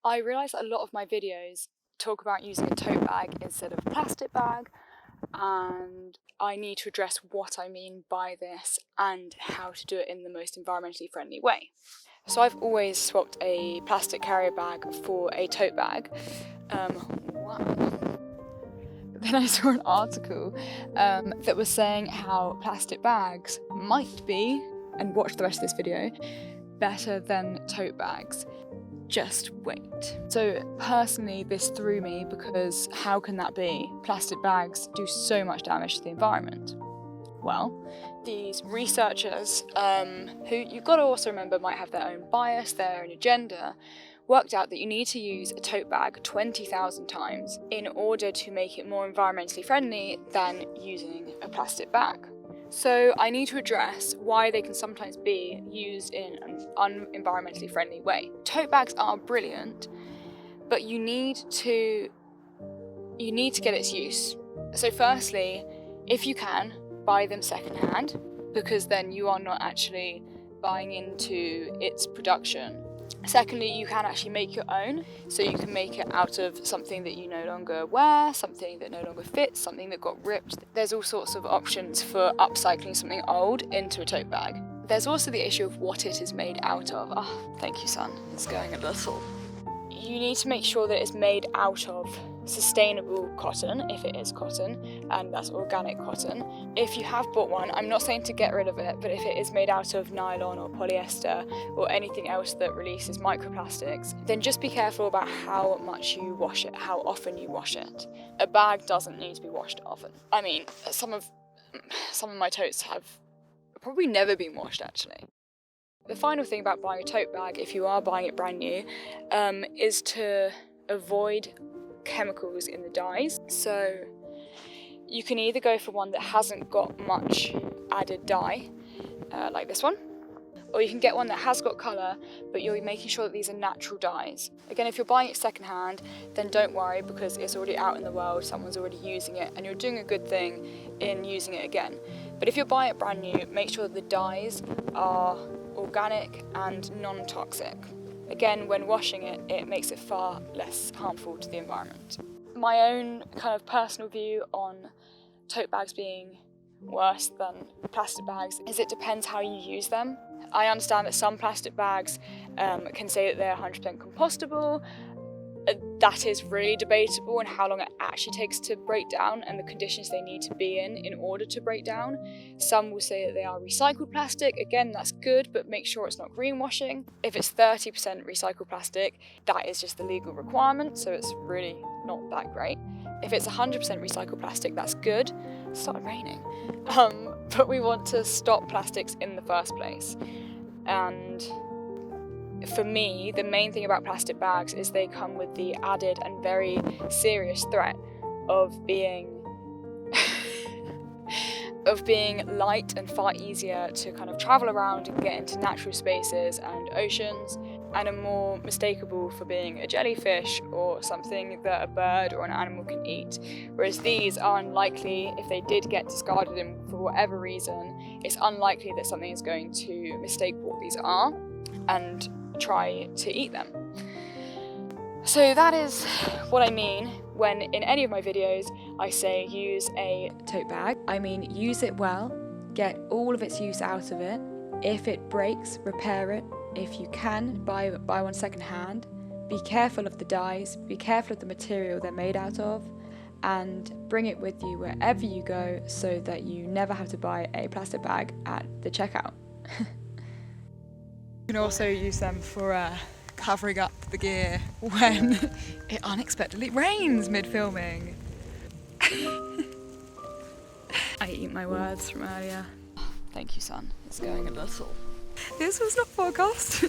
I realise that a lot of my videos talk about using a tote bag instead of a plastic bag, and I need to address what I mean by this and how to do it in the most environmentally friendly way. So I've always swapped a plastic carrier bag for a tote bag. But then I saw an article that was saying how plastic bags might be, and watch the rest of this video, better than tote bags. Just wait. So personally, this threw me because how can that be? Plastic bags do so much damage to the environment. Well, these researchers, who you've got to also remember might have their own bias, their own agenda, worked out that you need to use a tote bag 20,000 times in order to make it more environmentally friendly than using a plastic bag. So I need to address why they can sometimes be used in an unenvironmentally friendly way. Tote bags are brilliant, but you need to get its use. So firstly, if you can, buy them secondhand, because then you are not actually buying into its production. Secondly, you can actually make your own, so you can make it out of something that you no longer wear, something that no longer fits, something that got ripped. There's all sorts of options for upcycling something old into a tote bag. There's also the issue of what it is made out of. Oh, thank you, son. It's going a little. You need to make sure that it's made out of sustainable cotton, if it is cotton, and that's organic cotton. If you have bought one, I'm not saying to get rid of it, but if it is made out of nylon or polyester or anything else that releases microplastics, then just be careful about how much you wash it, how often you wash it. A bag doesn't need to be washed often. I mean, some of my totes have probably never been washed, actually. The final thing about buying a tote bag, if you are buying it brand new, is to avoid chemicals in the dyes. So you can either go for one that hasn't got much added dye, like this one, or you can get one that has got colour, but you're making sure that these are natural dyes. Again, if you're buying it secondhand, then don't worry, because it's already out in the world, someone's already using it, and you're doing a good thing in using it again. But if you're buying it brand new, make sure that the dyes are organic and non-toxic. Again, when washing it, it makes it far less harmful to the environment. My own kind of personal view on tote bags being worse than plastic bags is it depends how you use them. I understand that some plastic bags can say that they're 100% compostable. That is really debatable, and how long it actually takes to break down and the conditions they need to be in order to break down. Some will say that they are recycled plastic. Again, that's good, but make sure it's not greenwashing. If it's 30% recycled plastic, that is just the legal requirement, so it's really not that great. If it's 100% recycled plastic, that's good. It started raining. But we want to stop plastics in the first place. And for me, the main thing about plastic bags is they come with the added and very serious threat of being light and far easier to kind of travel around and get into natural spaces and oceans, and are more mistakable for being a jellyfish or something that a bird or an animal can eat. Whereas these are unlikely, if they did get discarded and for whatever reason, it's unlikely that something is going to mistake what these are and try to eat them. So that is what I mean when in any of my videos I say use a tote bag. I mean use it well, get all of its use out of it. If it breaks, repair it. If you can, buy one secondhand. Be careful of the dyes, be careful of the material they're made out of, and bring it with you wherever you go so that you never have to buy a plastic bag at the checkout. You can also use them for covering up the gear when it unexpectedly rains mid-filming. I eat my words from earlier. Thank you, son. It's going a little. This was not forecast.